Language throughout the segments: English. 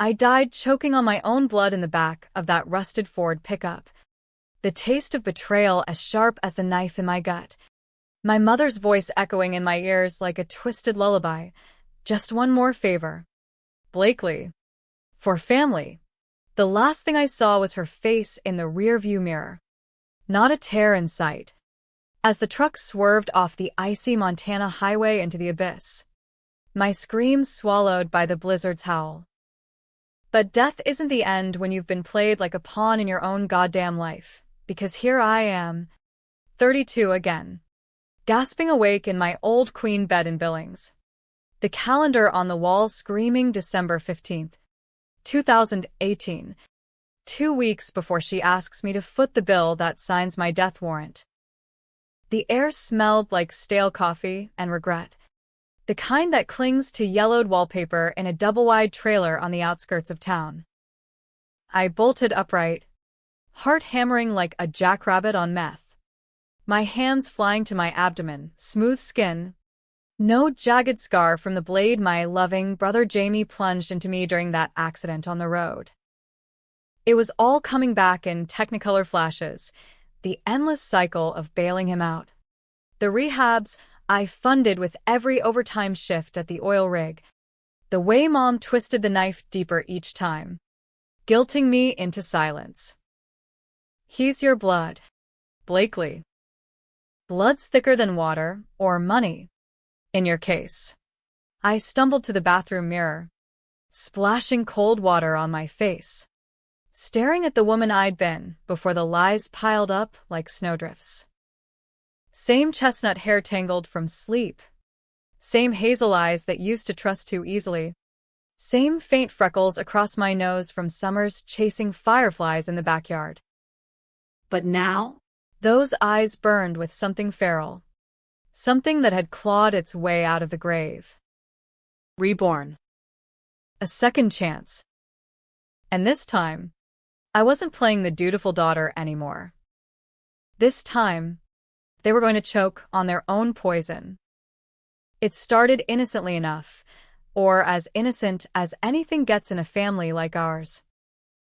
I died choking on my own blood in the back of that rusted Ford pickup. The taste of betrayal as sharp as the knife in my gut. My mother's voice echoing in my ears like a twisted lullaby. Just one more favor. Blakely. For family. The last thing I saw was her face in the rearview mirror. Not a tear in sight. As the truck swerved off the icy Montana highway into the abyss. My screams swallowed by the blizzard's howl. But death isn't the end when you've been played like a pawn in your own goddamn life. Because here I am, 32 again. Gasping awake in my old queen bed in Billings. The calendar on the wall screaming December 15th, 2018. 2 weeks before she asks me to foot the bill that signs my death warrant. The air smelled like stale coffee and regret. The kind that clings to yellowed wallpaper in a double-wide trailer on the outskirts of town. I bolted upright, heart hammering like a jackrabbit on meth. My hands flying to my abdomen, smooth skin. No jagged scar from the blade my loving brother Jamie plunged into me during that accident on the road. It was all coming back in Technicolor flashes, the endless cycle of bailing him out. The rehabs I funded with every overtime shift at the oil rig. The way Mom twisted the knife deeper each time, guilting me into silence. He's your blood, Blakely. Blood's thicker than water, or money. In your case. I stumbled to the bathroom mirror, splashing cold water on my face, staring at the woman I'd been before the lies piled up like snowdrifts. Same chestnut hair tangled from sleep. Same hazel eyes that used to trust too easily. Same faint freckles across my nose from summers chasing fireflies in the backyard. But now, those eyes burned with something feral. Something that had clawed its way out of the grave. Reborn. A second chance. And this time, I wasn't playing the dutiful daughter anymore. This time, they were going to choke on their own poison. It started innocently enough, or as innocent as anything gets in a family like ours,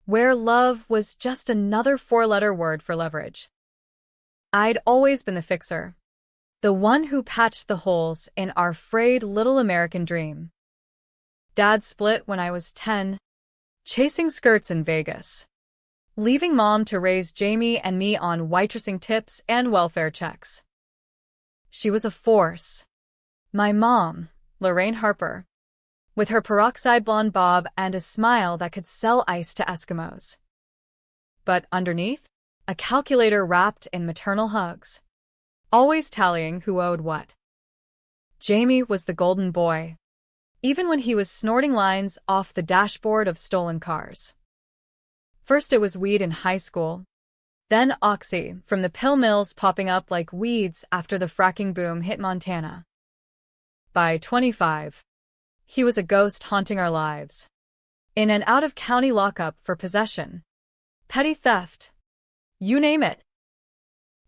where love was just another four-letter word for leverage. I'd always been the fixer, the one who patched the holes in our frayed little American dream. Dad split when I was 10, chasing skirts in Vegas, leaving Mom to raise Jamie and me on waitressing tips and welfare checks. She was a force. My mom, Lorraine Harper, with her peroxide blonde bob and a smile that could sell ice to Eskimos. But underneath, a calculator wrapped in maternal hugs, always tallying who owed what. Jamie was the golden boy, even when he was snorting lines off the dashboard of stolen cars. First it was weed in high school, then oxy from the pill mills popping up like weeds after the fracking boom hit Montana. By 25, he was a ghost haunting our lives. In and out of county lockup for possession, petty theft, you name it.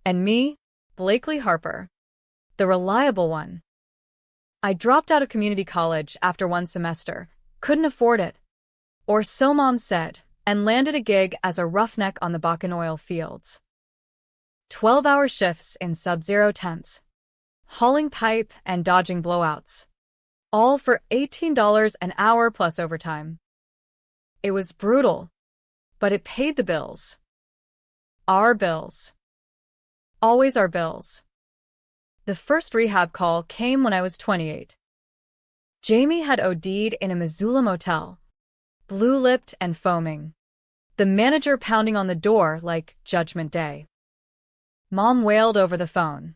And me, Blakely Harper, the reliable one. I dropped out of community college after one semester, couldn't afford it. Or so Mom said, and landed a gig as a roughneck on the Bakken oil fields. 12-hour shifts in sub-zero temps, hauling pipe and dodging blowouts, all for $18 an hour plus overtime. It was brutal, but it paid the bills. Our bills. Always our bills. The first rehab call came when I was 28. Jamie had OD'd in a Missoula motel, blue-lipped and foaming. The manager pounding on the door like Judgment Day. Mom wailed over the phone.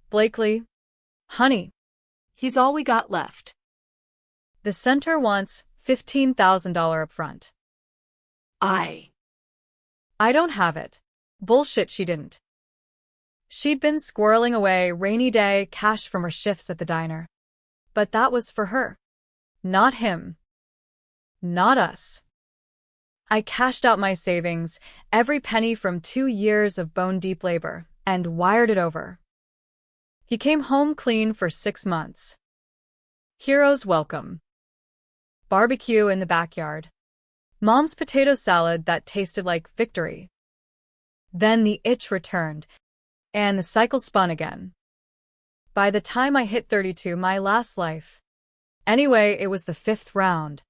Blakely, honey, he's all we got left. The center wants $15,000 upfront. I don't have it. Bullshit, she didn't. She'd been squirreling away rainy day cash from her shifts at the diner. But that was for her. Not him. Not us. I cashed out my savings, every penny from 2 years of bone-deep labor, and wired it over. He came home clean for 6 months. Heroes welcome. Barbecue in the backyard. Mom's potato salad that tasted like victory. Then the itch returned, and the cycle spun again. By the time I hit 32, my last life. Anyway, it was the fifth round.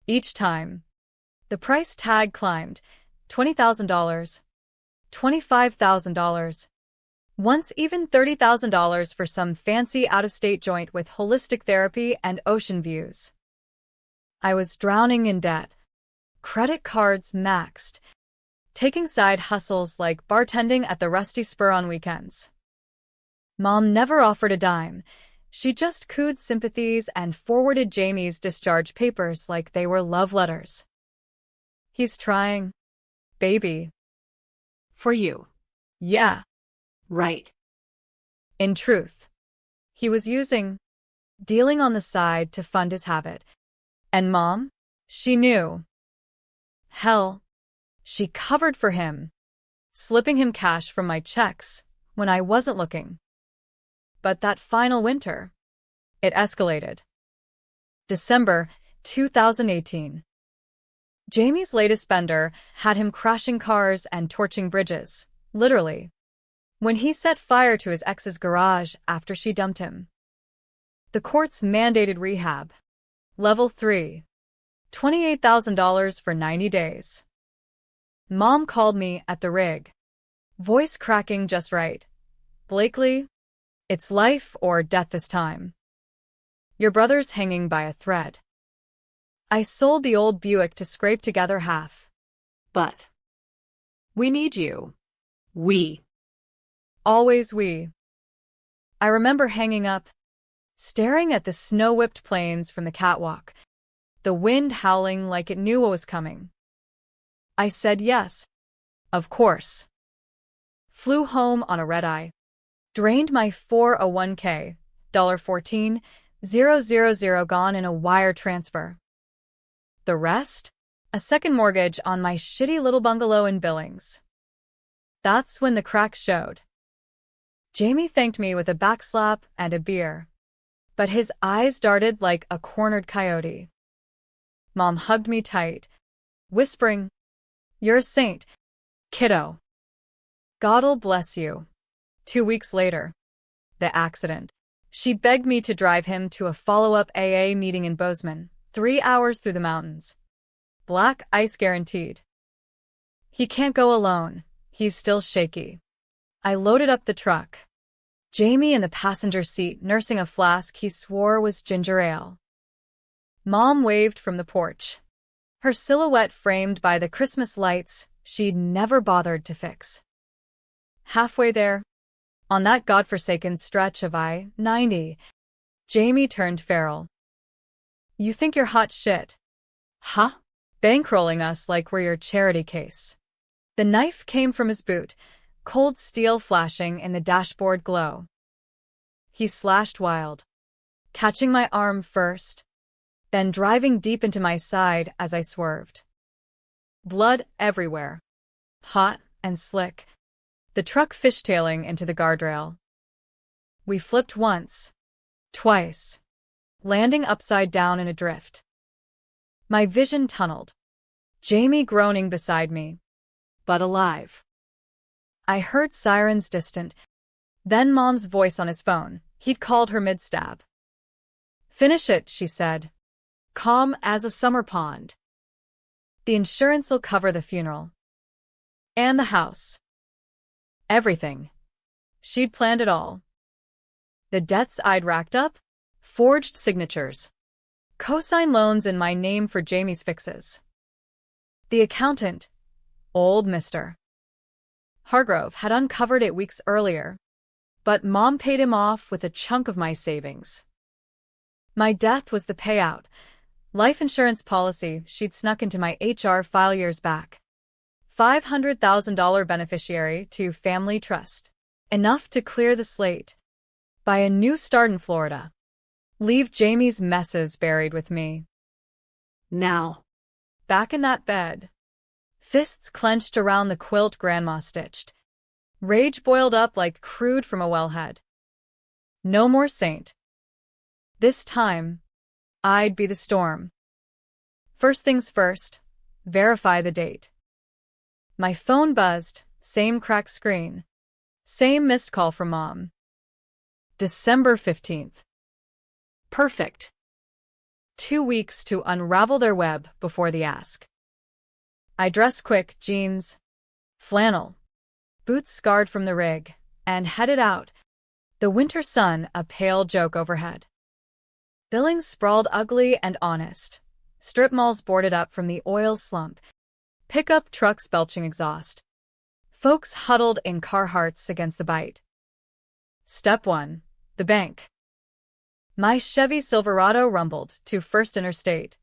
Each time, the price tag climbed. $20,000, $25,000. Once even $30,000 for some fancy out-of-state joint with holistic therapy and ocean views. I was drowning in debt. Credit cards maxed. Taking side hustles like bartending at the Rusty Spur on weekends. Mom never offered a dime. She just cooed sympathies and forwarded Jamie's discharge papers like they were love letters. He's trying, baby. For you. Yeah. Right. In truth, he was dealing on the side to fund his habit. And Mom? She knew. Hell, she covered for him, slipping him cash from my checks when I wasn't looking. But that final winter, it escalated. December 2018. Jamie's latest bender had him crashing cars and torching bridges, literally, when he set fire to his ex's garage after she dumped him. The courts mandated rehab. Level 3. $28,000 for 90 days. Mom called me at the rig. Voice cracking just right. Blakely, it's life or death this time. Your brother's hanging by a thread. I sold the old Buick to scrape together half. But we need you. Always we. I remember hanging up, staring at the snow-whipped plains from the catwalk, the wind howling like it knew what was coming. I said yes, of course. Flew home on a red-eye. Drained my 401k, $14,000 gone in a wire transfer. The rest? A second mortgage on my shitty little bungalow in Billings. That's when the crack showed. Jamie thanked me with a backslap and a beer. But his eyes darted like a cornered coyote. Mom hugged me tight, whispering, "You're a saint, kiddo. God'll bless you." 2 weeks later, the accident. She begged me to drive him to a follow-up AA meeting in Bozeman, 3 hours through the mountains. Black ice guaranteed. He can't go alone. He's still shaky. I loaded up the truck. Jamie in the passenger seat nursing a flask he swore was ginger ale. Mom waved from the porch, her silhouette framed by the Christmas lights she'd never bothered to fix. Halfway there, on that godforsaken stretch of I-90, Jamie turned feral. "You think you're hot shit? Huh? Bankrolling us like we're your charity case." The knife came from his boot, cold steel flashing in the dashboard glow. He slashed wild, catching my arm first, then driving deep into my side as I swerved. Blood everywhere, hot and slick, the truck fishtailing into the guardrail. We flipped once, twice, landing upside down in a drift. My vision tunneled, Jamie groaning beside me, but alive. I heard sirens distant, then Mom's voice on his phone. He'd called her mid-stab. "Finish it," she said. Calm as a summer pond. "The insurance'll cover the funeral. And the house. Everything." She'd planned it all. The debts I'd racked up? Forged signatures. Cosign loans in my name for Jamie's fixes. The accountant, old Mr. Hargrove, had uncovered it weeks earlier, but Mom paid him off with a chunk of my savings. My death was the payout. Life insurance policy she'd snuck into my HR file years back. $500,000 beneficiary to family trust. Enough to clear the slate. Buy a new start in Florida. Leave Jamie's messes buried with me. Now. Back in that bed. Fists clenched around the quilt Grandma stitched. Rage boiled up like crude from a wellhead. No more saint. This time, I'd be the storm. First things first, Verify the date. My phone buzzed, same cracked screen. Same missed call from Mom. December 15th. Perfect. 2 weeks to unravel their web before the ask. I dress quick, jeans, flannel, boots scarred from the rig, and headed out. The winter sun a pale joke overhead. Buildings sprawled ugly and honest. Strip malls boarded up from the oil slump. Pickup trucks belching exhaust. Folks huddled in Carhartts against the bite. Step 1. The bank. My Chevy Silverado rumbled to First Interstate,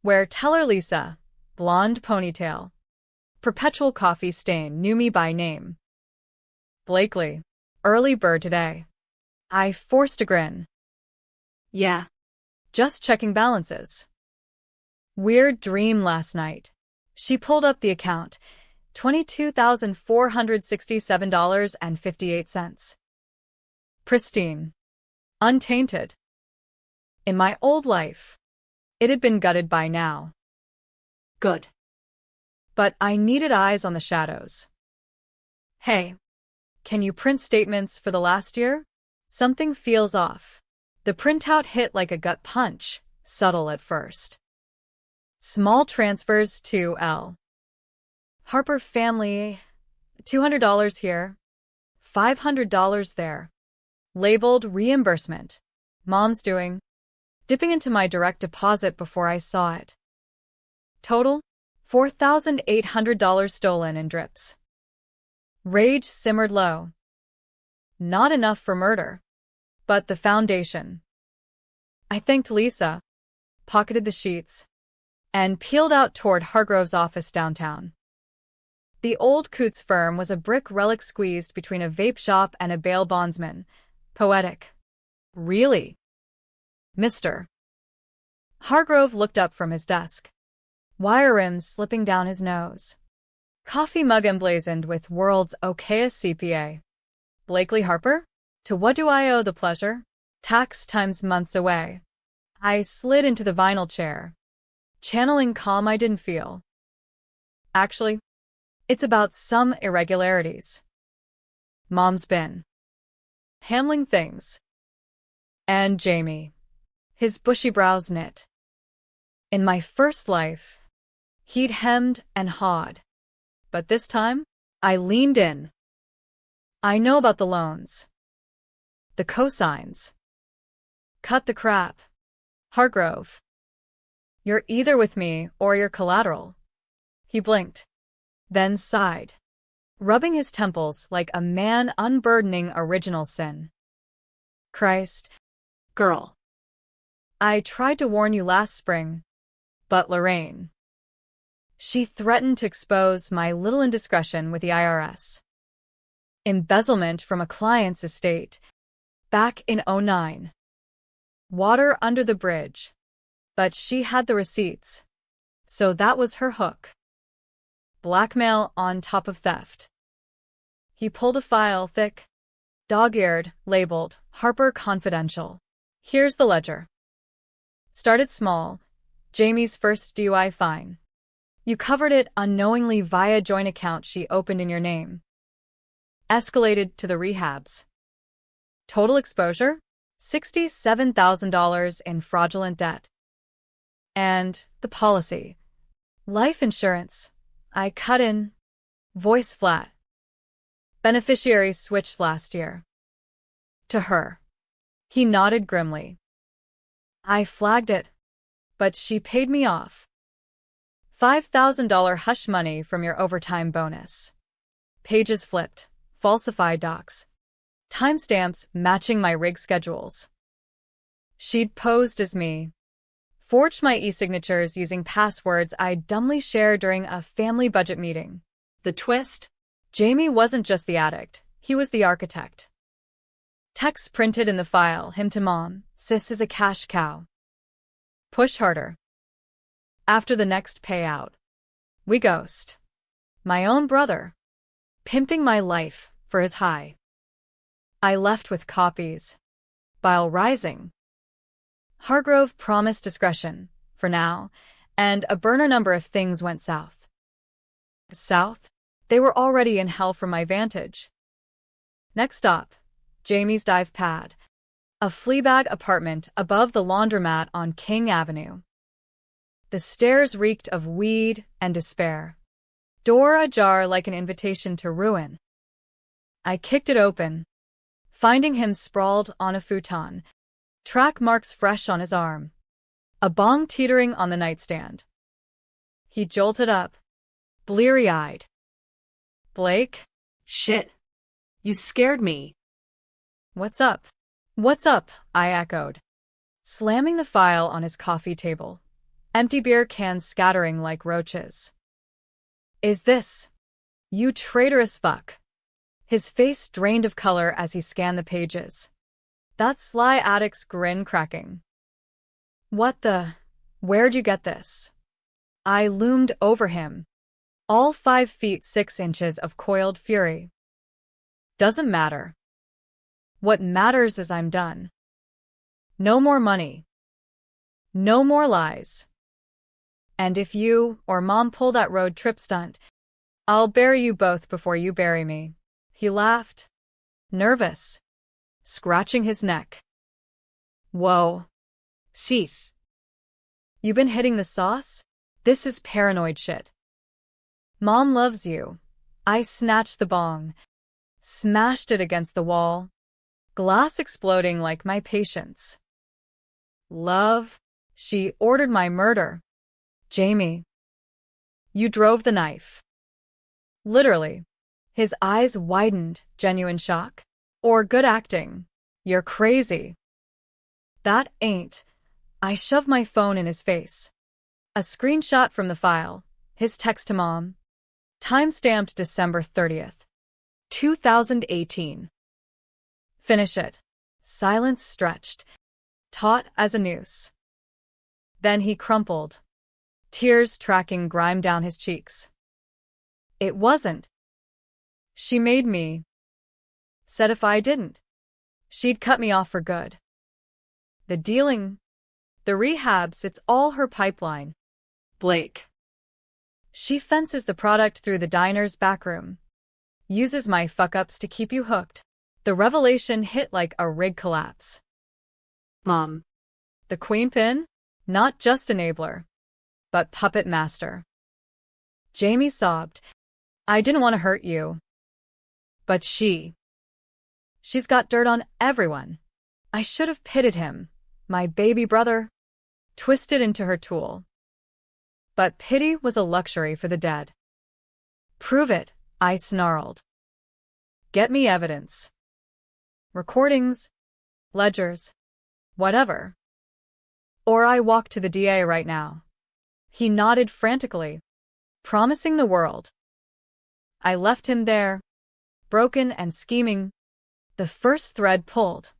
where teller Lisa, blonde ponytail, perpetual coffee stain, knew me by name. Blakely, early bird today. I forced a grin. Yeah. Just checking balances. Weird dream last night. She pulled up the account. $22,467.58. Pristine. Untainted. In my old life, it had been gutted by now. Good. But I needed eyes on the shadows. Hey, can you print statements for the last year? Something feels off. The printout hit like a gut punch, subtle at first. Small transfers to L. Harper family, $200 here, $500 there. Labeled reimbursement. Mom's doing. Dipping into my direct deposit before I saw it. Total, $4,800 stolen in drips. Rage simmered low. Not enough for murder, but the foundation. I thanked Lisa, pocketed the sheets, and peeled out toward Hargrove's office downtown. The old Coots firm was a brick relic squeezed between a vape shop and a bail bondsman. Poetic. Really? Mr. Hargrove looked up from his desk. Wire rims slipping down his nose. Coffee mug emblazoned with world's okayest CPA. Blakely Harper? To what do I owe the pleasure? Tax times months away. I slid into the vinyl chair, channeling calm I didn't feel. Actually, it's about some irregularities. Mom's been handling things. And Jamie, his bushy brows knit. In my first life, he'd hemmed and hawed. But this time, I leaned in. I know about the loans. The cosigns. Cut the crap. Hargrove. You're either with me or you're collateral. He blinked, then sighed, rubbing his temples like a man unburdening original sin. Christ. Girl. I tried to warn you last spring, but Lorraine. She threatened to expose my little indiscretion with the IRS. Embezzlement from a client's estate. Back in '09. Water under the bridge. But she had the receipts. So that was her hook. Blackmail on top of theft. He pulled a file thick, dog-eared, labeled, Harper Confidential. Here's the ledger. Started small. Jamie's first DUI fine. You covered it unknowingly via joint account she opened in your name. Escalated to the rehabs. Total exposure? $67,000 in fraudulent debt. And the policy. Life insurance. I cut in. Voice flat. Beneficiary switched last year. To her. He nodded grimly. I flagged it, but she paid me off. $5,000 hush money from your overtime bonus. Pages flipped. Falsified docs. Timestamps matching my rig schedules. She'd posed as me. Forged my e-signatures using passwords I dumbly shared during a family budget meeting. The twist? Jamie wasn't just the addict, he was the architect. Text printed in the file, him to Mom, sis is a cash cow. Push harder. After the next payout. We ghost. My own brother. Pimping my life for his high. I left with copies. Bile rising. Hargrove promised discretion, for now, and a burner number of things went south. South? They were already in hell from my vantage. Next stop, Jamie's dive pad, a Fleabag apartment above the laundromat on King Avenue. The stairs reeked of weed and despair. Door ajar like an invitation to ruin. I kicked it open, finding him sprawled on a futon, track marks fresh on his arm, a bong teetering on the nightstand. He jolted up, bleary-eyed. "Blake?" Shit. You scared me. "What's up?" "What's up?" I echoed, slamming the file on his coffee table, empty beer cans scattering like roaches. "Is this? You traitorous fuck." His face drained of color as he scanned the pages, that sly addict's grin cracking. "What the? Where'd you get this?" I loomed over him, all 5 feet 6 inches of coiled fury. "Doesn't matter. What matters is I'm done. No more money. No more lies. And if you or Mom pull that road trip stunt, I'll bury you both before you bury me." He laughed, nervous, scratching his neck. "Whoa. Cease. You been hitting the sauce? This is paranoid shit." "Mom loves you." I snatched the bong, smashed it against the wall, glass exploding like my patience. "Love?" She ordered my murder. "Jamie, you drove the knife." Literally. His eyes widened, genuine shock. "Or good acting. You're crazy." "That ain't." I shoved my phone in his face. A screenshot from the file, his text to Mom. Time-stamped December 30th, 2018. "Finish it." Silence stretched, taut as a noose. Then he crumpled, tears tracking grime down his cheeks. "It wasn't. She made me. Said if I didn't, she'd cut me off for good. The dealing, the rehabs, it's all her pipeline." Blake. "She fences the product through the diner's backroom. Uses my fuck-ups to keep you hooked." The revelation hit like a rig collapse. Mom. The queen pin? Not just enabler, but puppet master. Jamie sobbed. "I didn't want to hurt you. But she's got dirt on everyone. I should have pitted him, my baby brother, twisted into her tool. But pity was a luxury for the dead." "Prove it," I snarled. "Get me evidence. Recordings, ledgers, whatever. Or I walk to the DA right now." He nodded frantically, promising the world. I left him there, broken and scheming, the first thread pulled.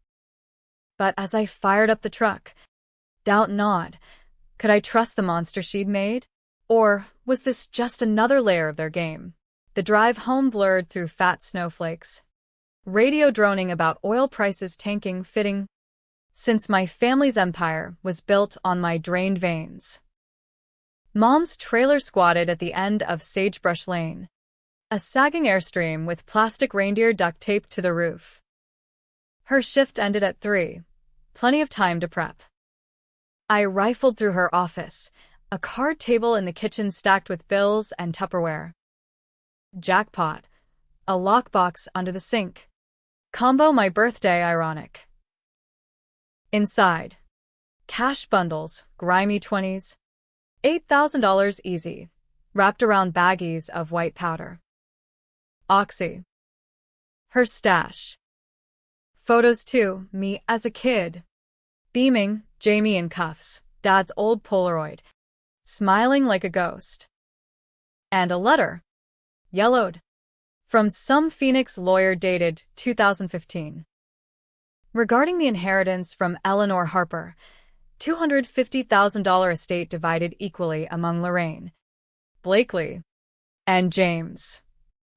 But as I fired up the truck, doubt gnawed. Could I trust the monster she'd made? Or was this just another layer of their game? The drive home blurred through fat snowflakes, radio droning about oil prices tanking, fitting, since my family's empire was built on my drained veins. Mom's trailer squatted at the end of Sagebrush Lane, a sagging airstream with plastic reindeer duct taped to the roof. Her shift ended at 3, plenty of time to prep. I rifled through her office, a card table in the kitchen stacked with bills and Tupperware. Jackpot. A lockbox under the sink. Combo my birthday ironic. Inside. Cash bundles, grimy 20s. $8,000 easy, wrapped around baggies of white powder. Oxy. Her stash. Photos too, me as a kid. Beaming, Jamie in cuffs, Dad's old Polaroid, smiling like a ghost. And a letter. Yellowed. From some Phoenix lawyer dated 2015. Regarding the inheritance from Eleanor Harper, $250,000 estate divided equally among Lorraine, Blakely, and James.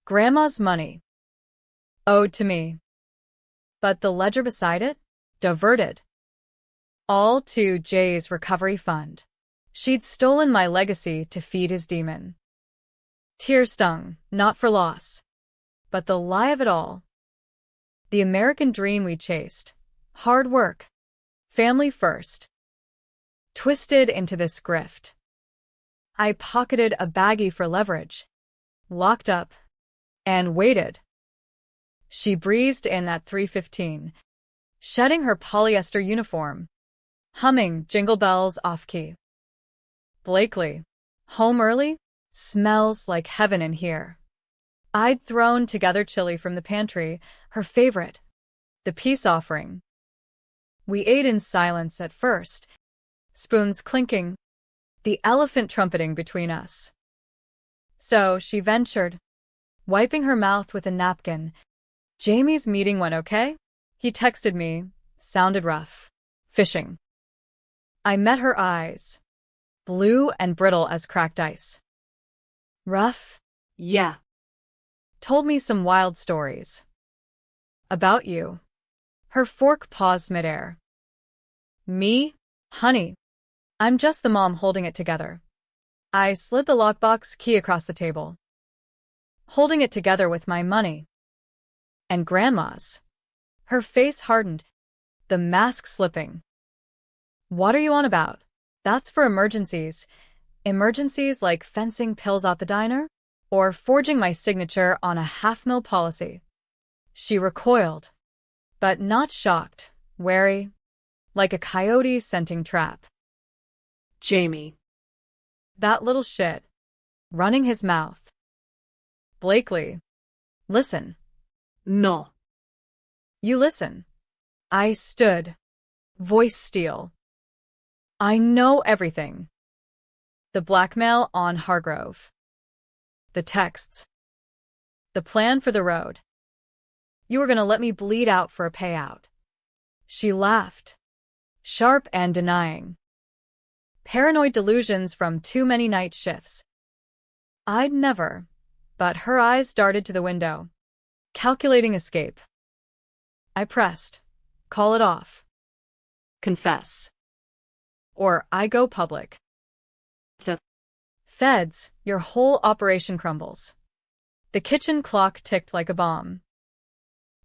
Grandma's money. Owed to me. But the ledger beside it? Diverted. All to Jay's recovery fund. She'd stolen my legacy to feed his demon. Tears stung, not for loss, but the lie of it all. The American dream we chased. Hard work. Family first. Twisted into this grift. I pocketed a baggie for leverage. Locked up. And waited. She breezed in at 3:15, shedding her polyester uniform, humming Jingle Bells off-key. Blakely, home early? Smells like heaven in here. I'd thrown together chili from the pantry, her favorite, the peace offering. We ate in silence at first, spoons clinking, the elephant trumpeting between us. So she ventured, wiping her mouth with a napkin. Jamie's meeting went okay? He texted me, sounded rough. Fishing. I met her eyes, blue and brittle as cracked ice. Rough? Yeah. Told me some wild stories. About you. Her fork paused midair. Me? Honey. I'm just the mom holding it together. I slid the lockbox key across the table. Holding it together with my money. And Grandma's. Her face hardened, the mask slipping. What are you on about? That's for emergencies. Emergencies like fencing pills out the diner? Or forging my signature on a half-mil policy. She recoiled, but not shocked, wary, like a coyote scenting trap. Jamie. That little shit. Running his mouth. Blakely. Listen. No. You listen. I stood. Voice steel. I know everything. The blackmail on Hargrove. The texts. The plan for the road. You were gonna let me bleed out for a payout. She laughed. Sharp and denying. Paranoid delusions from too many night shifts. I'd never, but her eyes darted to the window, calculating escape. I pressed. Call it off. Confess. Or I go public. The Feds, your whole operation crumbles. The kitchen clock ticked like a bomb.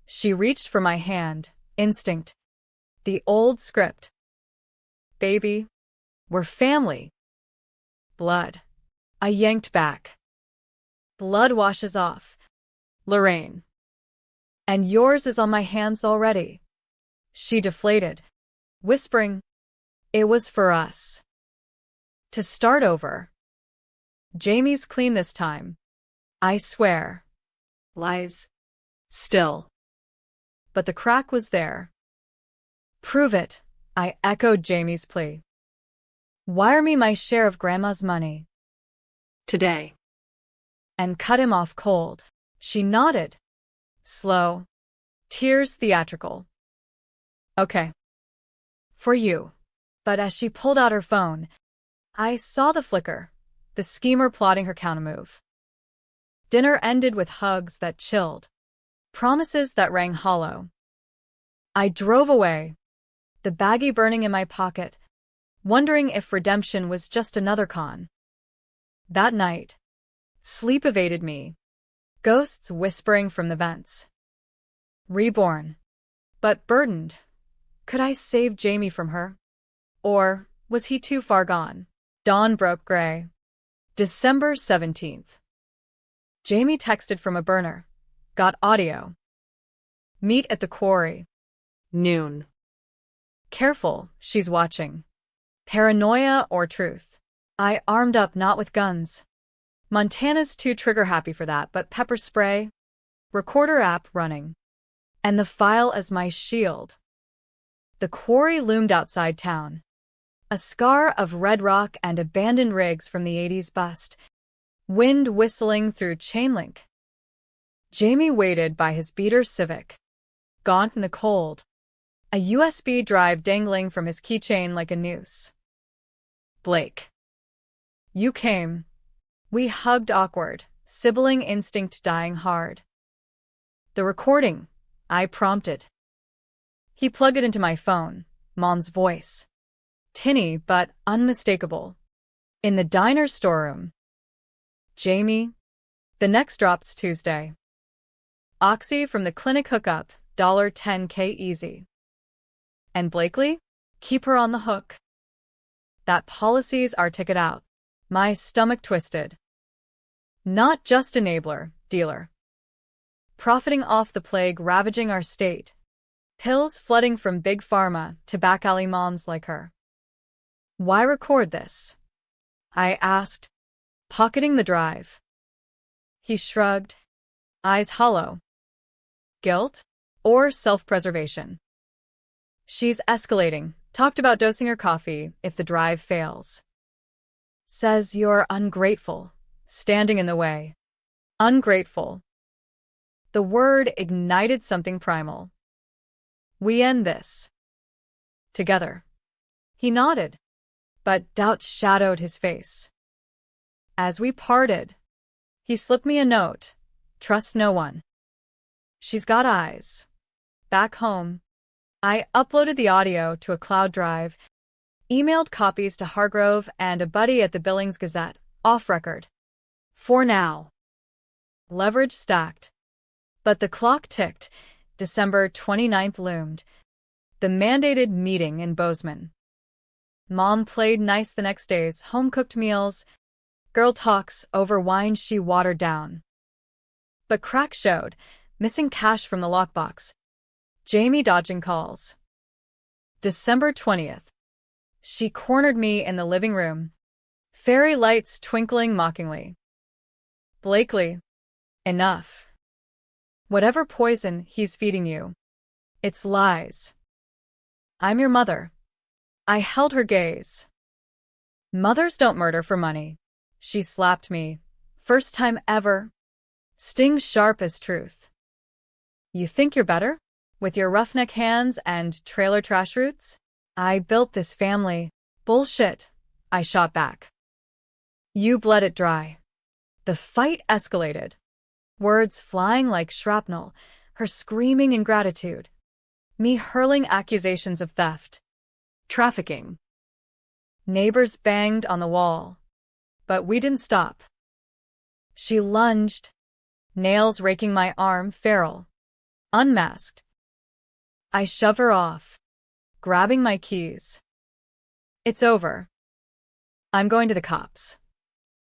She reached for my hand, instinct. The old script. Baby, we're family. Blood. I yanked back. Blood washes off. Lorraine. And yours is on my hands already. She deflated, whispering, it was for us. To start over. Jamie's clean this time. I swear. lies. Still. But the crack was there. Prove it, I echoed Jamie's plea. Wire me my share of Grandma's money. Today. And cut him off cold. She nodded. Slow. Tears theatrical. Okay. For you. But as she pulled out her phone, I saw the flicker, the schemer plotting her countermove. Dinner ended with hugs that chilled, promises that rang hollow. I drove away, the baggie burning in my pocket, wondering if redemption was just another con. That night, sleep evaded me, ghosts whispering from the vents. Reborn, but burdened. Could I save Jamie from her? Or was he too far gone? Dawn broke gray. December 17th. Jamie texted from a burner. Got audio. Meet at the quarry. Noon. Careful, she's watching. Paranoia or truth? I armed up, not with guns. Montana's too trigger-happy for that, but pepper spray, recorder app running, and the file as my shield. The quarry loomed outside town. A scar of red rock and abandoned rigs from the 80s bust, wind whistling through chain link. Jamie waited by his beater Civic, gaunt in the cold, a USB drive dangling from his keychain like a noose. Blake. You came. We hugged awkward, sibling instinct dying hard. The recording, I prompted. He plugged it into my phone, Mom's voice. Tinny but unmistakable. In the diner storeroom. Jamie. The next drop's Tuesday. Oxy from the clinic hookup, $10K easy. And Blakely? Keep her on the hook. That policy's our ticket out. My stomach twisted. Not just enabler, dealer. Profiting off the plague ravaging our state. Pills flooding from big pharma to back alley moms like her. Why record this? I asked, pocketing the drive. He shrugged, eyes hollow. Guilt or self-preservation? She's escalating. Talked about dosing her coffee if the drive fails. Says you're ungrateful, standing in the way. Ungrateful. The word ignited something primal. We end this. Together. He nodded, but doubt shadowed his face. As we parted, he slipped me a note. Trust no one. She's got eyes. Back home, I uploaded the audio to a cloud drive, emailed copies to Hargrove and a buddy at the Billings Gazette, off record. For now. Leverage stacked. But the clock ticked. December 29th loomed. The mandated meeting in Bozeman. Mom played nice the next days, home-cooked meals, girl talks over wine she watered down. But crack showed, missing cash from the lockbox. Jamie dodging calls. December 20th. She cornered me in the living room. Fairy lights twinkling mockingly. Blakely. Enough. Whatever poison he's feeding you, it's lies. I'm your mother. I held her gaze. Mothers don't murder for money. She slapped me. First time ever. Sting sharp as truth. You think you're better? With your roughneck hands and trailer trash roots? I built this family. Bullshit, I shot back. You bled it dry. The fight escalated. Words flying like shrapnel, her screaming ingratitude. Me hurling accusations of theft. Trafficking. Neighbors banged on the wall. But we didn't stop. She lunged, nails raking my arm, feral. Unmasked. I shove her off, grabbing my keys. It's over. I'm going to the cops.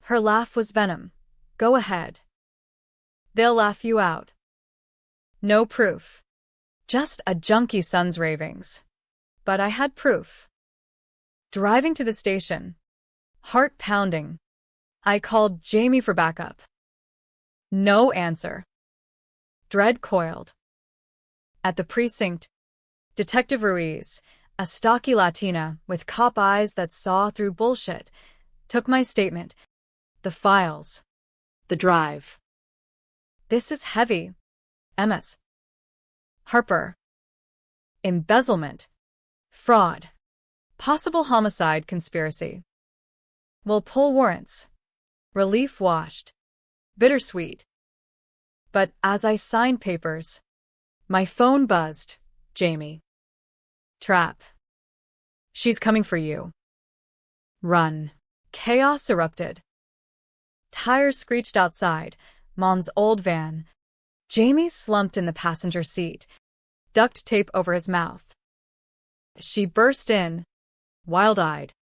Her laugh was venom. Go ahead. They'll laugh you out. No proof. Just a junkie's son's ravings. But I had proof. Driving to the station, heart pounding, I called Jamie for backup. No answer. Dread coiled. At the precinct, Detective Ruiz, a stocky Latina with cop eyes that saw through bullshit, took my statement, the files, the drive. This is heavy. MS. Harper. Embezzlement. Fraud. Possible homicide conspiracy. Will pull warrants. Relief washed. Bittersweet. But as I signed papers, my phone buzzed. Jamie. Trap. She's coming for you. Run. Chaos erupted. Tires screeched outside, Mom's old van. Jamie slumped in the passenger seat, duct tape over his mouth. She burst in, wild-eyed,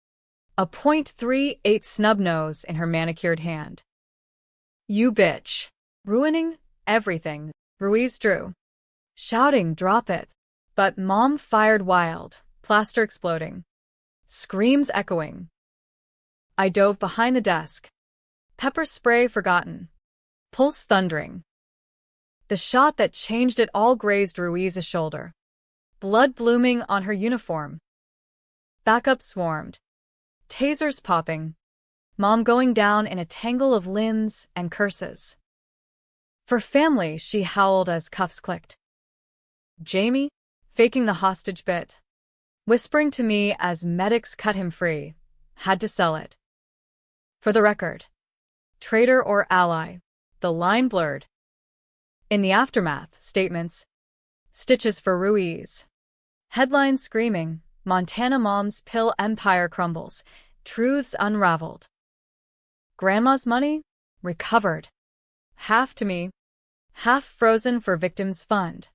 a .38 snub nose in her manicured hand. You bitch. Ruining everything, Ruiz drew. Shouting, drop it. But Mom fired wild, plaster exploding. Screams echoing. I dove behind the desk. Pepper spray forgotten. Pulse thundering. The shot that changed it all grazed Ruiz's shoulder. Blood blooming on her uniform. Backup swarmed. Tasers popping. Mom going down in a tangle of limbs and curses. For family, she howled as cuffs clicked. Jamie, faking the hostage bit, whispering to me as medics cut him free, had to sell it. For the record, traitor or ally, the line blurred. In the aftermath, statements, stitches for Ruiz. Headlines screaming, Montana mom's pill empire crumbles, truths unraveled. Grandma's money? Recovered. Half to me, half frozen for victims' fund.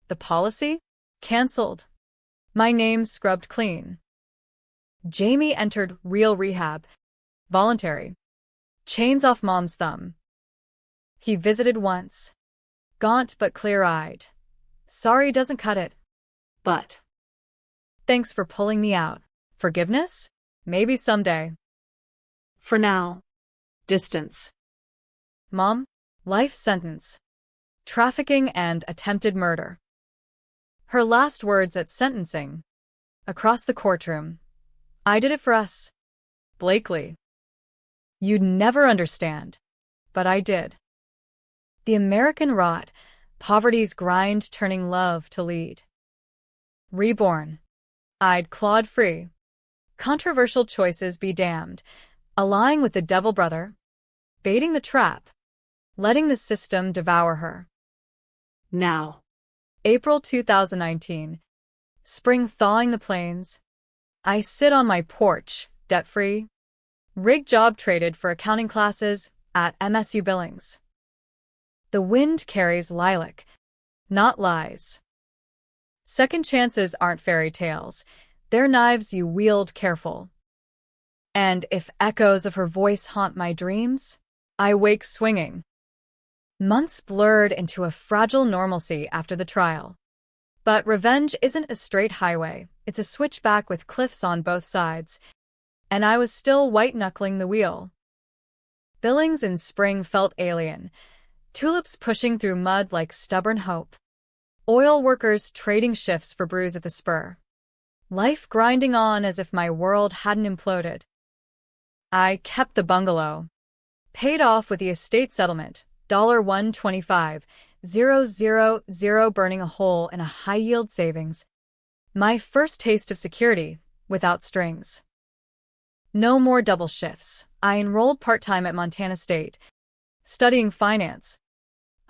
The policy? Cancelled. My name scrubbed clean. Jamie entered real rehab. Voluntary. Chains off Mom's thumb. He visited once. Gaunt but clear-eyed. Sorry doesn't cut it. But Thanks for pulling me out. Forgiveness? Maybe someday. for now, distance. Mom? Life sentence. Trafficking and attempted murder. Her last words at sentencing. Across the courtroom. I did it for us. Blakely. You'd never understand. But I did. The American rot. Poverty's grind turning love to lead. Reborn. I'd clawed free. Controversial choices be damned. Allying with the devil brother. Baiting the trap. Letting the system devour her. Now. April 2019. Spring thawing the plains. I sit on my porch, debt-free. Rig job traded for accounting classes at MSU Billings. The wind carries lilac, not lies. Second chances aren't fairy tales. They're knives you wield careful. And if echoes of her voice haunt my dreams, I wake swinging. Months blurred into a fragile normalcy after the trial. But revenge isn't a straight highway, it's a switchback with cliffs on both sides. And I was still white-knuckling the wheel. Billings in spring felt alien. Tulips pushing through mud like stubborn hope. Oil workers trading shifts for brews at the spur. Life grinding on as if my world hadn't imploded. I kept the bungalow. Paid off with the estate settlement, $125,000 burning a hole in a high-yield savings. My first taste of security, without strings. No more double shifts. I enrolled part-time at Montana State, studying finance.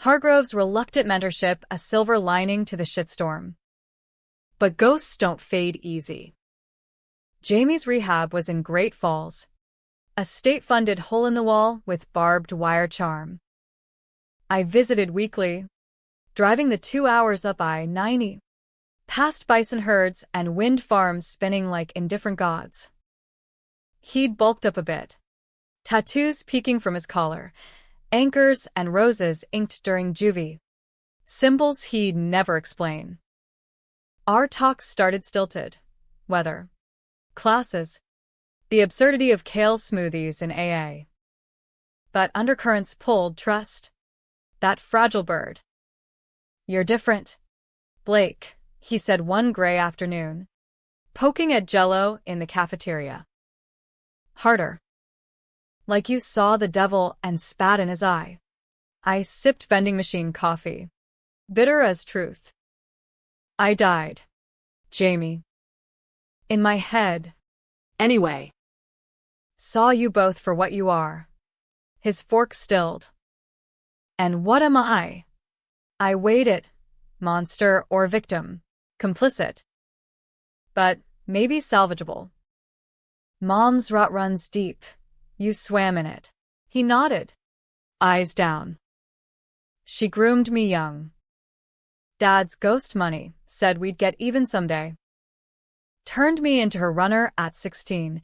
Hargrove's reluctant mentorship a silver lining to the shitstorm. But ghosts don't fade easy. Jamie's rehab was in Great Falls, a state-funded hole-in-the-wall with barbed wire charm. I visited weekly, driving the 2 hours up I-90, past bison herds and wind farms spinning like indifferent gods. He'd bulked up a bit, tattoos peeking from his collar, anchors and roses inked during juvie, symbols he'd never explain. Our talks started stilted. Weather, classes, the absurdity of kale smoothies in AA. But undercurrents pulled trust. That fragile bird. You're different, Blake, he said one gray afternoon, poking at Jell-O in the cafeteria. Harder. Like you saw the devil and spat in his eye. I sipped vending machine coffee. Bitter as truth. I died. Jamie. In my head. Anyway. Saw you both for what you are. His fork stilled. And what am I? I waited. Monster or victim. Complicit. But maybe salvageable. Mom's rot runs deep. You swam in it. He nodded. Eyes down. She groomed me young. Dad's ghost money said we'd get even someday. Turned me into her runner at 16.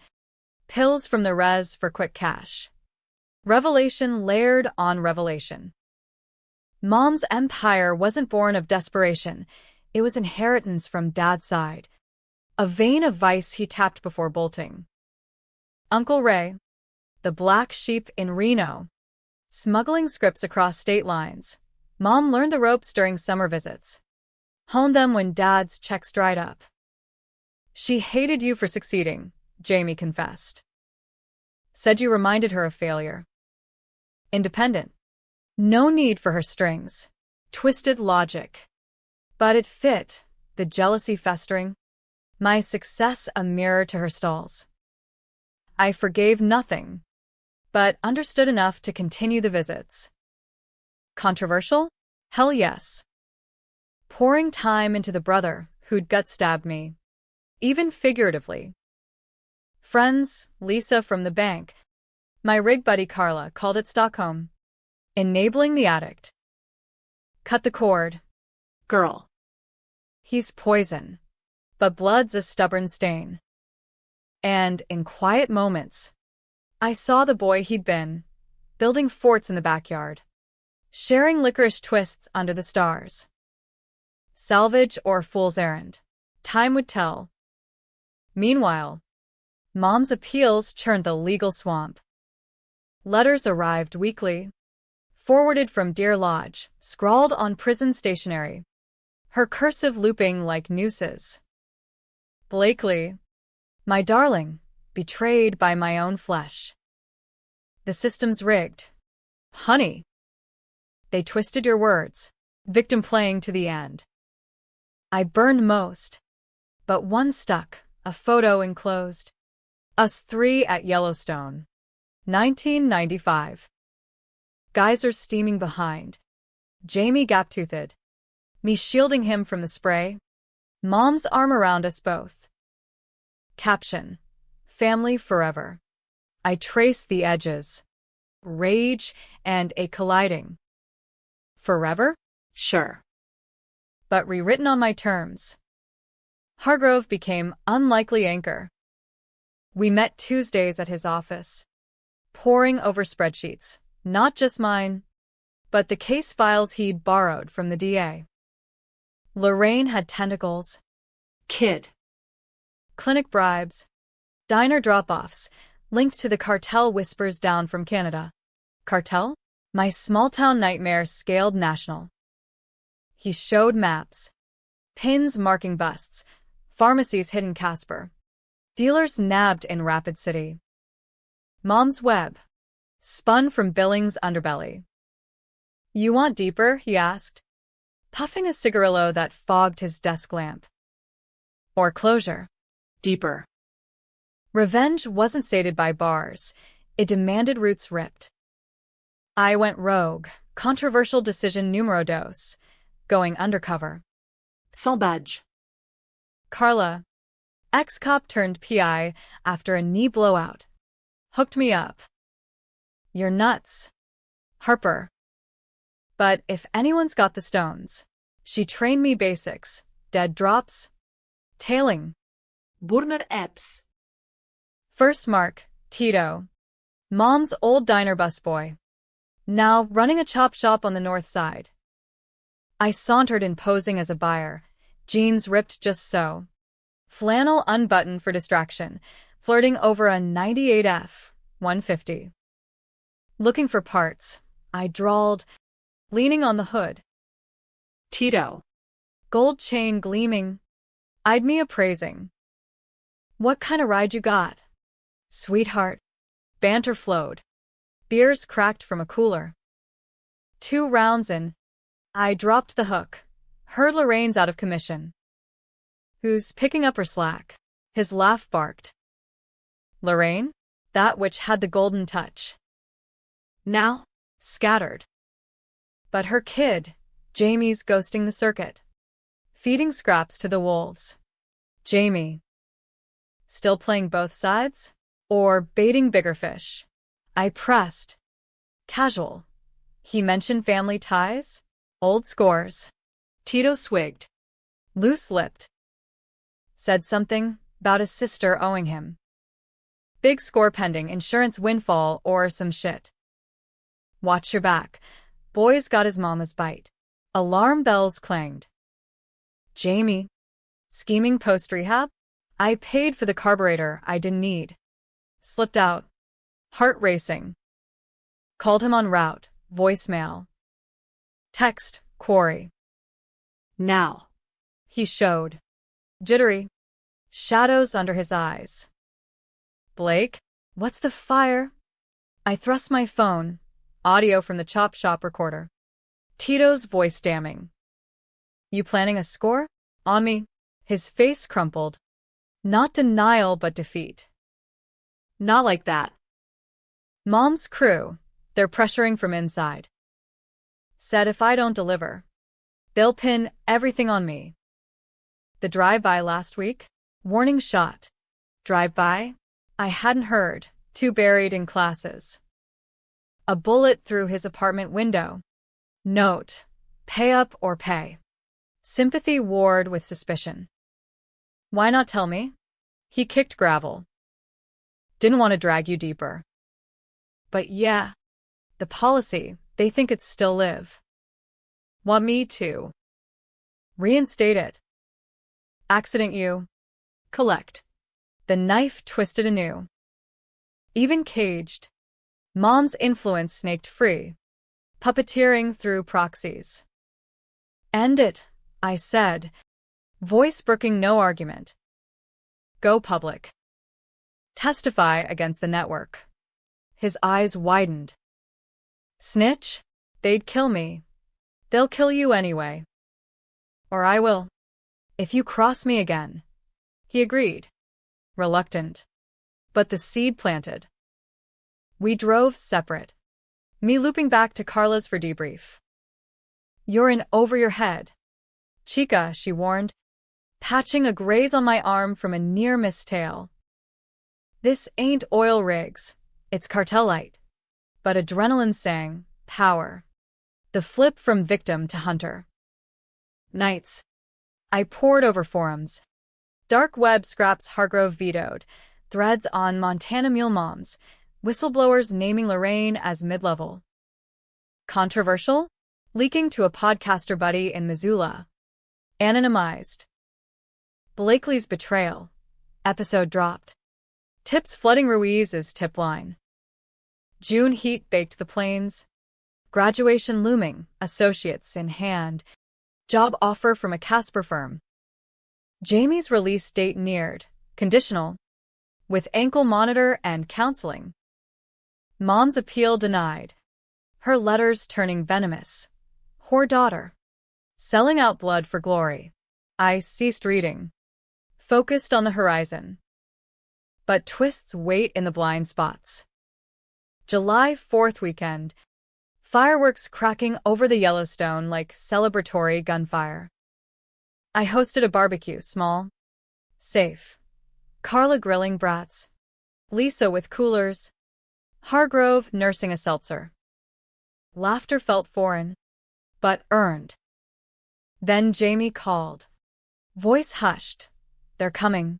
Pills from the res for quick cash. Revelation layered on revelation. Mom's empire wasn't born of desperation. It was inheritance from Dad's side. A vein of vice he tapped before bolting. Uncle Ray, the black sheep in Reno, smuggling scripts across state lines. Mom learned the ropes during summer visits. Honed them when Dad's checks dried up. She hated you for succeeding, Jamie confessed. Said you reminded her of failure. Independent. No need for her strings. Twisted logic. But it fit, the jealousy festering. My success a mirror to her stalls. I forgave nothing, but understood enough to continue the visits. Controversial? Hell yes. Pouring time into the brother who'd gut-stabbed me. Even figuratively. Friends, Lisa from the bank. My rig buddy Carla called it Stockholm. Enabling the addict. Cut the cord. Girl. He's poison. But blood's a stubborn stain. And, in quiet moments, I saw the boy he'd been, building forts in the backyard, sharing licorice twists under the stars. Salvage or fool's errand, time would tell. Meanwhile, Mom's appeals churned the legal swamp. Letters arrived weekly, forwarded from Deer Lodge, scrawled on prison stationery, her cursive looping like nooses. Blakely, my darling, betrayed by my own flesh. The system's rigged. Honey. They twisted your words, victim playing to the end. I burned most, but one stuck, a photo enclosed. Us three at Yellowstone. 1995. Geysers steaming behind. Jamie gap-toothed. Me shielding him from the spray. Mom's arm around us both. Caption. Family forever. I trace the edges. Rage and a colliding. Forever? Sure. But rewritten on my terms. Hargrove became unlikely anchor. We met Tuesdays at his office, poring over spreadsheets, not just mine, but the case files he'd borrowed from the DA. Lorraine had tentacles. Kid. Clinic bribes. Diner drop-offs, linked to the cartel whispers down from Canada. Cartel? My small-town nightmare scaled national. He showed maps. Pins marking busts. Pharmacies hidden Casper. Dealers nabbed in Rapid City. Mom's web. Spun from Billings' underbelly. You want deeper? He asked, puffing a cigarillo that fogged his desk lamp. Or closure? Deeper. Revenge wasn't sated by bars. It demanded roots ripped. I went rogue. Controversial decision numero dos. Going undercover. Sans badge. Carla, ex-cop turned PI after a knee blowout, hooked me up. You're nuts. Harper. But if anyone's got the stones, she trained me basics, dead drops, tailing. Burner apps. First mark, Tito. Mom's old diner busboy. Now running a chop shop on the north side. I sauntered in posing as a buyer, jeans ripped just so. Flannel unbuttoned for distraction, flirting over a 98F, 150. Looking for parts, I drawled, leaning on the hood. Tito. Gold chain gleaming. Eyed me appraising. What kind of ride you got? Sweetheart. Banter flowed. Beers cracked from a cooler. 2 rounds in, I dropped the hook, heard Lorraine's out of commission. Who's picking up her slack? His laugh barked. Lorraine? That which had the golden touch. Now? Scattered. But her kid, Jamie's ghosting the circuit. Feeding scraps to the wolves. Jamie. Still playing both sides? Or baiting bigger fish? I pressed. Casual. He mentioned family ties? Old scores. Tito swigged. Loose-lipped. Said something about his sister owing him. Big score pending, insurance windfall or some shit. Watch your back. Boy's got his mama's bite. Alarm bells clanged. Jamie. Scheming post-rehab? I paid for the carburetor I didn't need. Slipped out. Heart racing. Called him on route, voicemail. Text, quarry. Now. He showed. Jittery. Shadows under his eyes. Blake, what's the fire? I thrust my phone, audio from the chop shop recorder. Tito's voice damning. You planning a score? On me. His face crumpled. Not denial, but defeat. Not like that. Mom's crew, they're pressuring from inside. Said if I don't deliver, they'll pin everything on me. The drive-by last week? Warning shot. Drive-by? I hadn't heard. Too buried in classes. A bullet through his apartment window. Note: pay up or pay. Sympathy warred with suspicion. Why not tell me? He kicked gravel. Didn't want to drag you deeper. But yeah, the policy, they think it's still live. Want me to reinstate it. Accident you. Collect. The knife twisted anew. Even caged, Mom's influence snaked free, puppeteering through proxies. End it, I said, voice brooking no argument. Go public. Testify against the network. His eyes widened. Snitch? They'd kill me. They'll kill you anyway. Or I will. If you cross me again. He agreed. Reluctant. But the seed planted. We drove separate. Me looping back to Carla's for debrief. You're in over your head. Chica, she warned, patching a graze on my arm from a near-miss tail. This ain't oil rigs, it's cartel-lite. But adrenaline sang, power. The flip from victim to hunter. Nights. I pored over forums. Dark web scraps Hargrove vetoed, threads on Montana Mule Moms, whistleblowers naming Lorraine as mid-level. Controversial? Leaking to a podcaster buddy in Missoula. Anonymized. Blakely's betrayal. Episode dropped. Tips flooding Ruiz's tip line. June heat baked the plains. Graduation looming, associates in hand. Job offer from a Casper firm. Jamie's release date neared, conditional, with ankle monitor and counseling. Mom's appeal denied. Her letters turning venomous. Whore daughter. Selling out blood for glory. I ceased reading. Focused on the horizon. But twists wait in the blind spots. July 4th weekend. Fireworks cracking over the Yellowstone like celebratory gunfire. I hosted a barbecue, small, safe. Carla grilling brats. Lisa with coolers. Hargrove nursing a seltzer. Laughter felt foreign, but earned. Then Jamie called. Voice hushed. They're coming.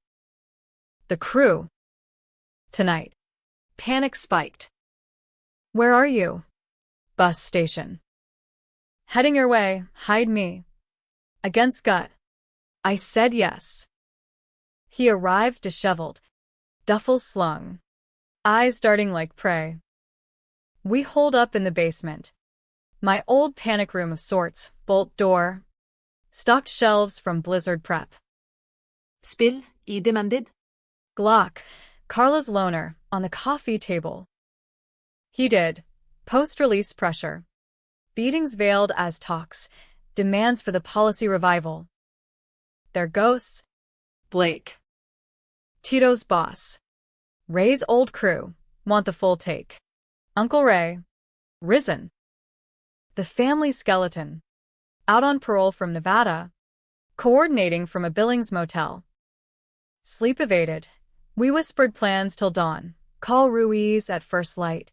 The crew. Tonight. Panic spiked. Where are you? Bus station. Heading your way, hide me. Against gut. I said yes. He arrived disheveled, duffel slung, eyes darting like prey. We holed up in the basement. My old panic room of sorts, bolt door. Stocked shelves from blizzard prep. Spill I demanded. Glock, Carla's loner, on the coffee table. He did. Post-release pressure. Beatings veiled as talks. Demands for the policy revival. Their ghosts. Blake. Tito's boss. Ray's old crew. Want the full take. Uncle Ray. Risen. The family skeleton. Out on parole from Nevada. Coordinating from a Billings motel. Sleep evaded. We whispered plans till dawn. Call Ruiz at first light.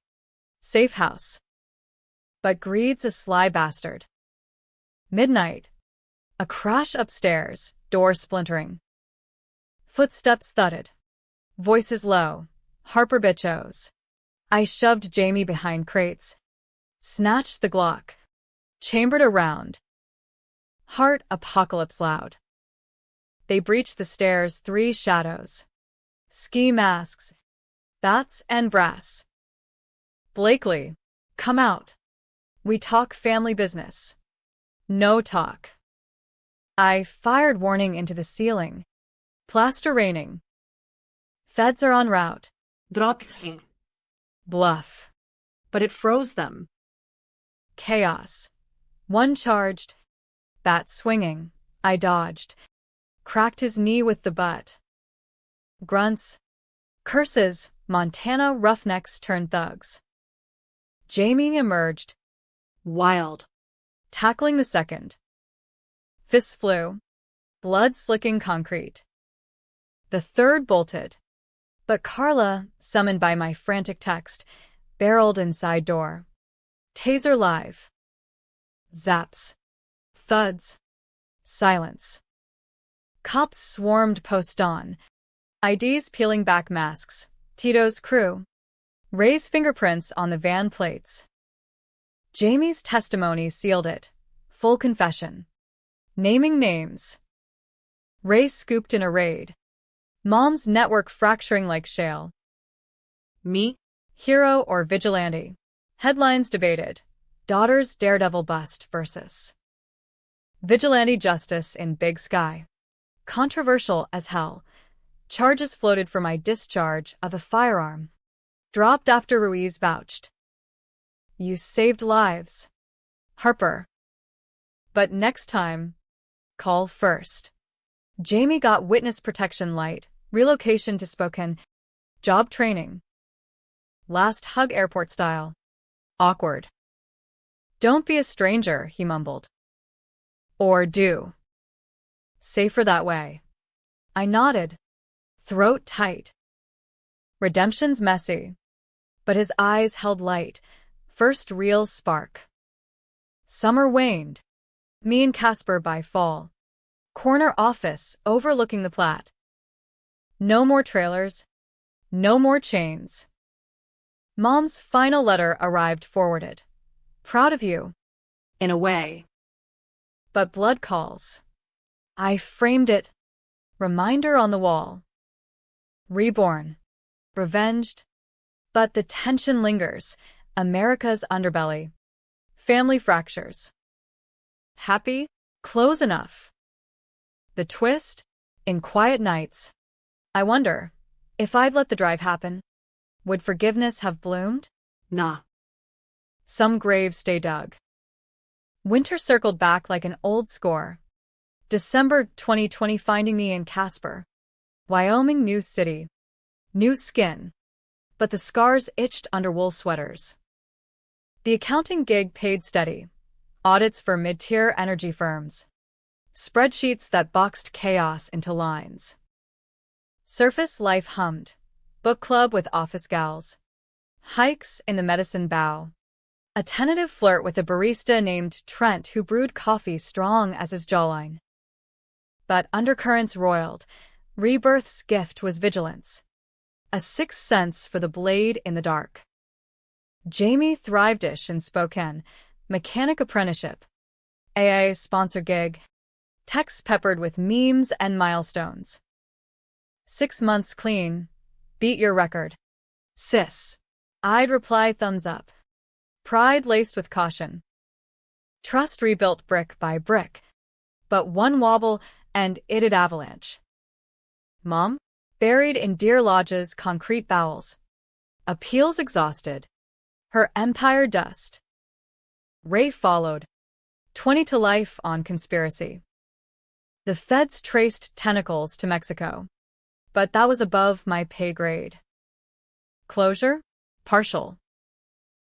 Safe house. But greed's a sly bastard. Midnight. A crash upstairs, door splintering. Footsteps thudded. Voices low. Harper bitchos. I shoved Jamie behind crates. Snatched the Glock. Chambered around. Heart apocalypse loud. They breached the stairs, 3 shadows. Ski masks. Bats and brass. Blakely, come out. We talk family business. No talk. I fired warning into the ceiling. Plaster raining. Feds are en route. Dropping. Bluff. But it froze them. Chaos. One charged. Bat swinging. I dodged. Cracked his knee with the butt. Grunts. Curses. Montana roughnecks turned thugs. Jamie emerged. Wild. Tackling the second. Fists flew. Blood slicking concrete. The third bolted. But Carla, summoned by my frantic text, barreled inside door. Taser live. Zaps. Thuds. Silence. Cops swarmed post-dawn. IDs peeling back masks. Tito's crew. Ray's fingerprints on the van plates. Jamie's testimony sealed it. Full confession. Naming names. Ray scooped in a raid. Mom's network fracturing like shale. Me? Hero or vigilante? Headlines debated. Daughter's daredevil bust versus vigilante justice in Big Sky. Controversial as hell. Charges floated for my discharge of a firearm. Dropped after Ruiz vouched. You saved lives, Harper. But next time, call first. Jamie got witness protection light, relocation to Spokane, job training. Last hug airport style. Awkward. Don't be a stranger, he mumbled. Or do. Safer that way. I nodded. Throat tight. Redemption's messy. But his eyes held light. First real spark. Summer waned. Me and Casper by fall. Corner office overlooking the Platte. No more trailers. No more chains. Mom's final letter arrived forwarded. Proud of you. In a way. But blood calls. I framed it. Reminder on the wall. Reborn. Revenged. But the tension lingers. America's underbelly. Family fractures. Happy? Close enough. The twist? In quiet nights. I wonder, if I'd let the drive happen, would forgiveness have bloomed? Nah. Some graves stay dug. Winter circled back like an old score. December 2020 finding me in Casper. Wyoming, new city. New skin. But the scars itched under wool sweaters. The accounting gig paid steady. Audits for mid-tier energy firms. Spreadsheets that boxed chaos into lines. Surface life hummed. Book club with office gals. Hikes in the Medicine Bow. A tentative flirt with a barista named Trent who brewed coffee strong as his jawline. But undercurrents roiled. Rebirth's gift was vigilance. A sixth sense for the blade in the dark. Jamie thrived-ish in Spokane. Mechanic apprenticeship. AA sponsor gig. Texts peppered with memes and milestones. 6 months clean. Beat your record. Sis. I'd reply thumbs up. Pride laced with caution. Trust rebuilt brick by brick. But one wobble and it'd avalanche. Mom? Buried in Deer Lodge's concrete bowels. Appeals exhausted. Her empire dust. Ray followed. 20 to life on conspiracy. The feds traced tentacles to Mexico. But that was above my pay grade. Closure? Partial.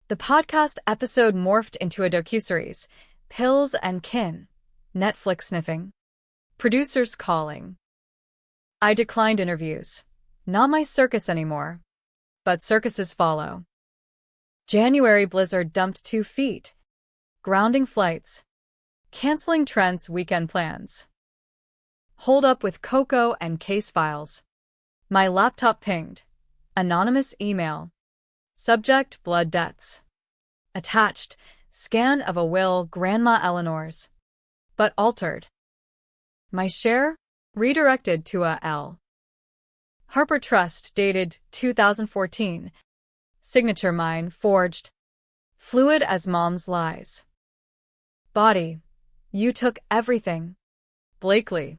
The podcast episode morphed into a docuseries. Pills and kin. Netflix sniffing. Producers calling. I declined interviews. Not my circus anymore. But circuses follow. January blizzard dumped 2 feet. Grounding flights. Canceling Trent's weekend plans. Hold up with Coco and case files. My laptop pinged. Anonymous email. Subject blood debts. Attached, scan of a will Grandma Eleanor's. But altered. My share? Redirected to a L. Harper Trust dated 2014. Signature mine forged. Fluid as mom's lies. Body. You took everything. Blakely.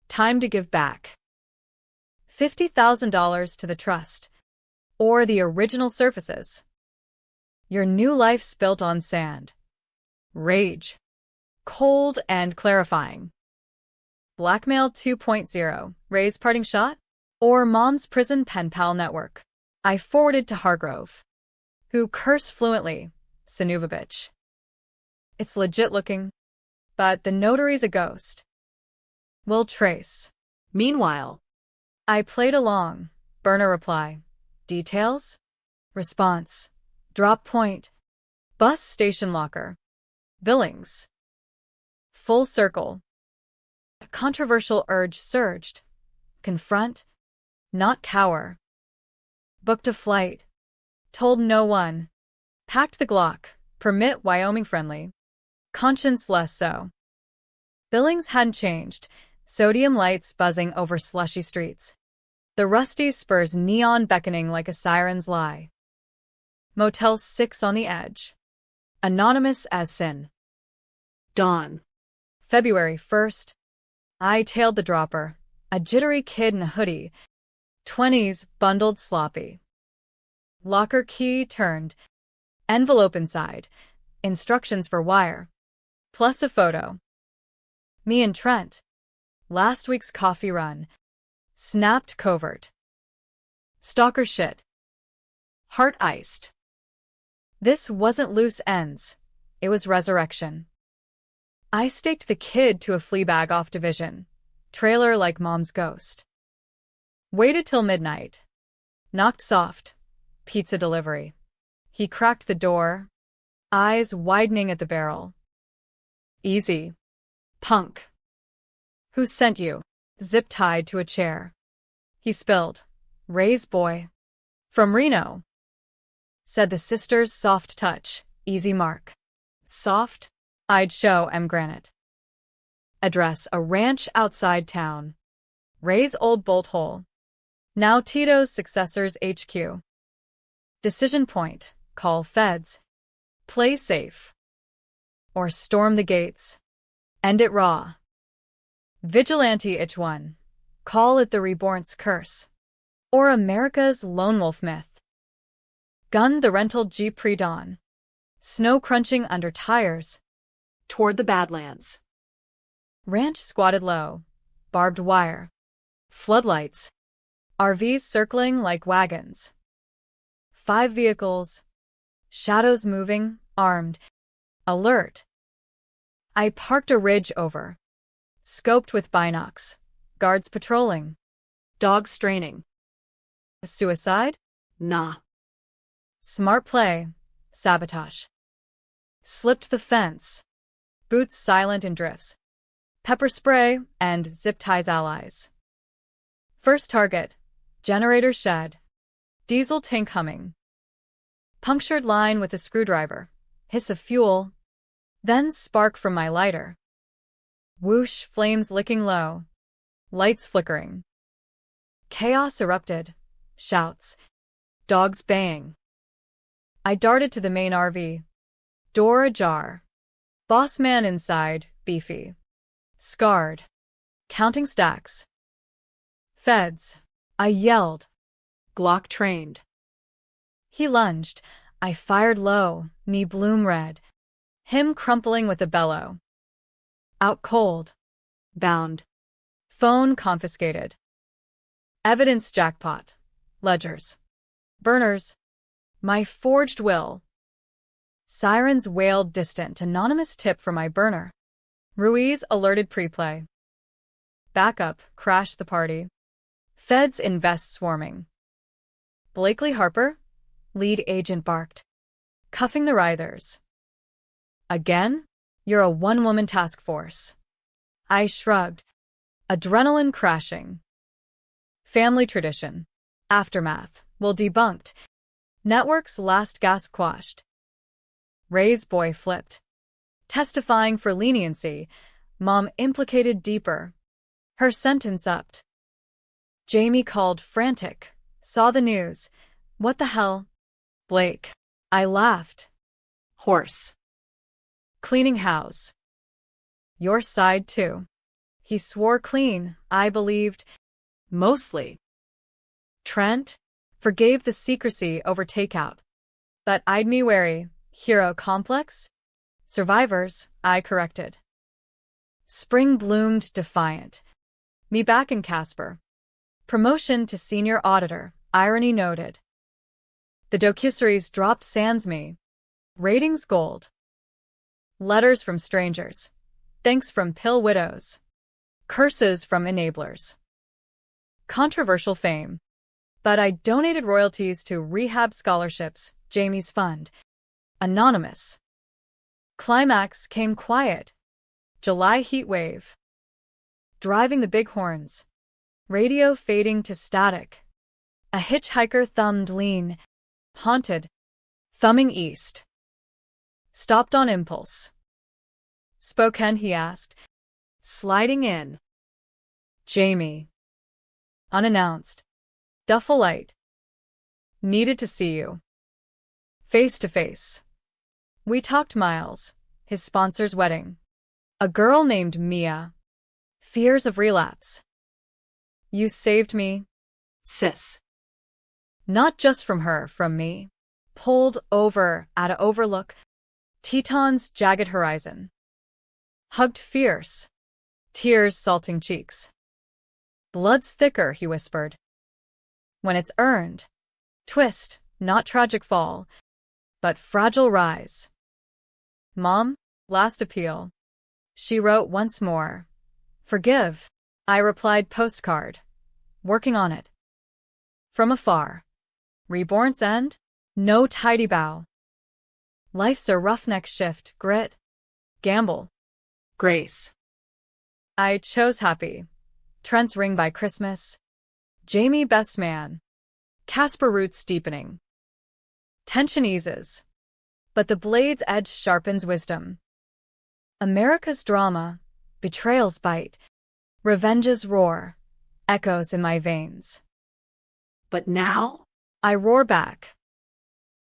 Time to give back. $50,000 to the trust. Or the original surfaces. Your new life's built on sand. Rage. Cold and clarifying. Blackmail 2.0. Ray's parting shot? Or mom's prison pen pal network. I forwarded to Hargrove. Who cursed fluently. Sinuvovich. It's legit looking. But the notary's a ghost. We'll trace. Meanwhile, I played along. Burner reply. Details? Response. Drop point. Bus station locker. Billings. Full circle. A controversial urge surged. Confront, not cower. Booked a flight. Told no one. Packed the Glock. Permit Wyoming friendly. Conscience less so. Billings hadn't changed. Sodium lights buzzing over slushy streets. The rusty spurs neon beckoning like a siren's lie. Motel 6 on the edge. Anonymous as sin. Dawn. February 1st. I tailed the dropper. A jittery kid in a hoodie. 20s bundled sloppy. Locker key turned. Envelope inside. Instructions for wire. Plus a photo. Me and Trent. Last week's coffee run. Snapped covert. Stalker shit. Heart iced. This wasn't loose ends. It was resurrection. I staked the kid to a flea bag off division. Trailer like mom's ghost. Waited till midnight. Knocked soft. Pizza delivery. He cracked the door. Eyes widening at the barrel. Easy. Punk. Who sent you? Zip tied to a chair. He spilled. Ray's boy. From Reno. Said the sister's soft touch. Easy mark. Soft? I'd show M. Granite. Address a ranch outside town. Ray's old bolt hole. Now Tito's successor's HQ. Decision point. Call feds. Play safe. Or storm the gates. End it raw. Vigilante itch one. Call it the reborn's curse. Or America's lone wolf myth. Gun the rental Jeep pre-dawn. Snow crunching under tires. Toward the Badlands. Ranch squatted low. Barbed wire. Floodlights. RVs circling like wagons. 5 vehicles. Shadows moving, armed. Alert. I parked a ridge over. Scoped with binocs. Guards patrolling. Dogs straining. Suicide? Nah. Smart play. Sabotage. Slipped the fence. Boots silent in drifts. Pepper spray and zip ties allies. First target. Generator shed. Diesel tank humming. Punctured line with a screwdriver. Hiss of fuel. Then spark from my lighter. Whoosh, flames licking low. Lights flickering. Chaos erupted. Shouts. Dogs baying. I darted to the main RV. Door ajar. Boss man inside, beefy. Scarred. Counting stacks. Feds. I yelled. Glock trained. He lunged. I fired low, knee bloom red. Him crumpling with a bellow. Out cold. Bound. Phone confiscated. Evidence jackpot. Ledgers. Burners. My forged will. Sirens wailed distant anonymous tip for my burner. Ruiz alerted preplay. Backup crashed the party. Feds in vests swarming. Blakely Harper? Lead agent barked. Cuffing the writhers. Again? You're a one-woman task force. I shrugged. Adrenaline crashing. Family tradition. Aftermath. Will debunked. Network's last gasp quashed. Ray's boy flipped. Testifying for leniency. Mom implicated deeper. Her sentence upped. Jamie called frantic. Saw the news. What the hell? Blake. I laughed. Horse. Cleaning house. Your side too. He swore clean, I believed. Mostly. Trent forgave the secrecy over takeout. But eyed me wary. Hero complex? Survivors, I corrected. Spring bloomed defiant. Me back in Casper. Promotion to senior auditor, irony noted. The docuseries dropped sans me. Ratings gold. Letters from strangers. Thanks from pill widows. Curses from enablers. Controversial fame. But I donated royalties to Rehab scholarships, Jamie's fund. Anonymous. Climax came quiet. July heat wave. Driving the bighorns. Radio fading to static. A hitchhiker thumbed lean. Haunted. Thumbing east. Stopped on impulse. Spokane, he asked. Sliding in. Jamie. Unannounced. Duffel light. Needed to see you. Face to face. We talked miles. His sponsor's wedding. A girl named Mia. Fears of relapse. You saved me. Sis. Not just from her, from me. Pulled over at a overlook. Teton's jagged horizon. Hugged fierce. Tears salting cheeks. Blood's thicker, he whispered. When it's earned. Twist, not tragic fall, but fragile rise. Mom, last appeal. She wrote once more. Forgive. I replied postcard. Working on it. From afar. Reborn's end? No tidy bow. Life's a roughneck shift, grit. Gamble. Grace. I chose happy. Trent's ring by Christmas. Jamie best man. Casper roots deepening. Tension eases. But the blade's edge sharpens wisdom. America's drama. Betrayals bite. Revenge's roar. Echoes in my veins. But now? I roar back.